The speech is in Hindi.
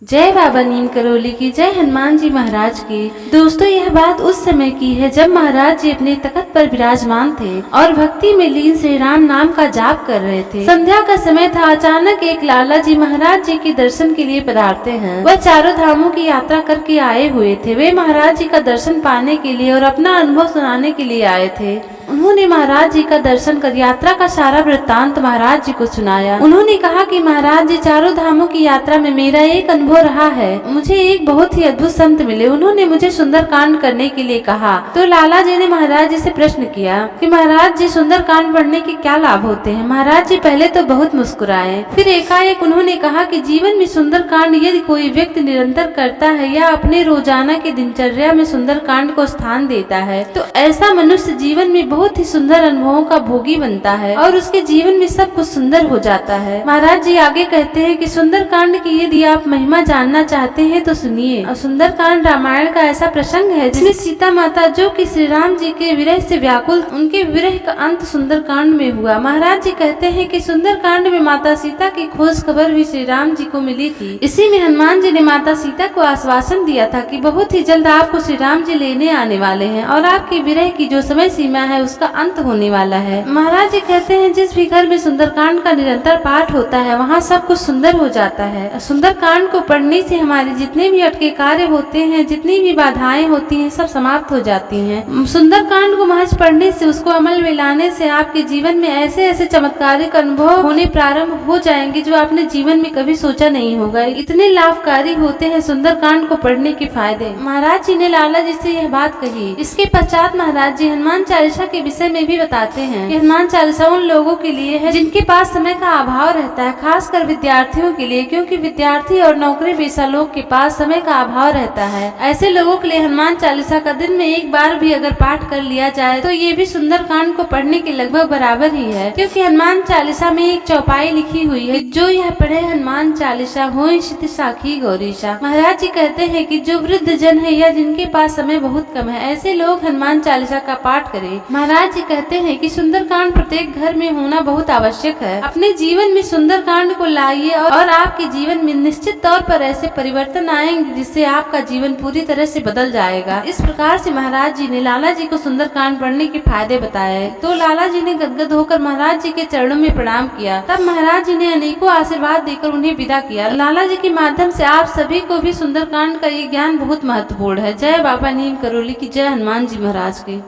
जय बाबा नीम करोली की, जय हनुमान जी महाराज की। दोस्तों, यह बात उस समय की है जब महाराज जी अपने तख्त पर विराजमान थे और भक्ति में लीन श्री राम नाम का जाप कर रहे थे। संध्या का समय था। अचानक एक लाला जी महाराज जी के दर्शन के लिए पधारते हैं। वह चारों धामों की यात्रा करके आए हुए थे। वे महाराज जी का दर्शन पाने के लिए और अपना अनुभव सुनाने के लिए आए थे। उन्होंने महाराज जी का दर्शन कर यात्रा का सारा वृत्तांत महाराज जी को सुनाया। उन्होंने कहा कि महाराज जी, चारों धामों की यात्रा में मेरा एक अनुभव रहा है। मुझे एक बहुत ही अद्भुत संत मिले। उन्होंने मुझे सुंदर कांड करने के लिए कहा। तो लाला जी ने महाराज जी से प्रश्न किया कि महाराज जी, सुंदर कांड पढ़ने के क्या लाभ होते हैं। महाराज जी पहले तो बहुत मुस्कुराए, फिर एकाएक उन्होंने कहा कि जीवन में सुंदर कांड यदि कोई व्यक्ति निरंतर करता है या अपने रोजाना की दिनचर्या में सुंदर कांड को स्थान देता है तो ऐसा मनुष्य जीवन में बहुत ही सुंदर अनुभवों का भोगी बनता है और उसके जीवन में सब कुछ सुंदर हो जाता है। महाराज जी आगे कहते हैं कि सुंदर कांड की यदि आप महिमा जानना चाहते हैं तो सुनिए। और सुंदर कांड रामायण का ऐसा प्रसंग है जिसमें सीता माता, जो कि श्री राम जी के विरह से व्याकुल, उनके विरह का अंत सुंदर कांड में हुआ। महाराज जी कहते हैं कि सुंदर कांड में माता सीता की खोज खबर भी श्री राम जी को मिली थी। इसी में हनुमान जी ने माता सीता को आश्वासन दिया था कि बहुत ही जल्द आपको श्री राम जी लेने आने वाले हैं और आपकी विरह की जो समय सीमा है उसका अंत होने वाला है। महाराज जी कहते हैं जिस भी घर में सुंदरकांड का निरंतर पाठ होता है वहाँ सब कुछ सुंदर हो जाता है। सुंदरकांड को पढ़ने से हमारे जितने भी अटके कार्य होते हैं, जितनी भी बाधाएं होती हैं, सब समाप्त हो जाती हैं। सुंदरकांड को महज पढ़ने से, उसको अमल में लाने से आपके जीवन में ऐसे ऐसे चमत्कारिक अनुभव होने प्रारंभ हो जाएंगे जो आपने जीवन में कभी सोचा नहीं होगा। इतने लाभकारी होते हैं सुंदरकांड को पढ़ने के फायदे। महाराज जी ने लाला जी से यह बात कही। इसके पश्चात महाराज जी हनुमान चालीसा के विषय में भी बताते हैं कि हनुमान चालीसा उन लोगों के लिए है जिनके पास समय का अभाव रहता है, खासकर विद्यार्थियों के लिए, क्योंकि विद्यार्थी और नौकरी पेशा लोग के पास समय का अभाव रहता है। ऐसे लोगों के लिए हनुमान चालीसा का दिन में एक बार भी अगर पाठ कर लिया जाए तो ये भी सुंदर कांड को पढ़ने के लगभग बराबर ही है, क्योंकि हनुमान चालीसा में एक चौपाई लिखी हुई है, जो यह पढ़े हनुमान चालीसा होई सिद्धि साखी गौरीशा। महाराज जी कहते हैं कि जो वृद्ध जन है या जिनके पास समय बहुत कम है, ऐसे लोग हनुमान चालीसा का पाठ करें। महाराज जी कहते हैं कि सुंदरकांड प्रत्येक घर में होना बहुत आवश्यक है। अपने जीवन में सुंदरकांड को लाइए और आपके जीवन में निश्चित तौर पर ऐसे परिवर्तन आएंगे जिससे आपका जीवन पूरी तरह से बदल जाएगा। इस प्रकार से महाराज जी ने लाला जी को सुंदरकांड पढ़ने के फायदे बताए। तो लाला जी ने गदगद होकर महाराज जी के चरणों में प्रणाम किया। तब महाराज जी ने अनेकों आशीर्वाद देकर उन्हें विदा किया। लाला जी के माध्यम से आप सभी को भी सुंदरकांड का ये ज्ञान बहुत महत्वपूर्ण है। जय बाबा नीम करोली की, जय हनुमान जी महाराज की।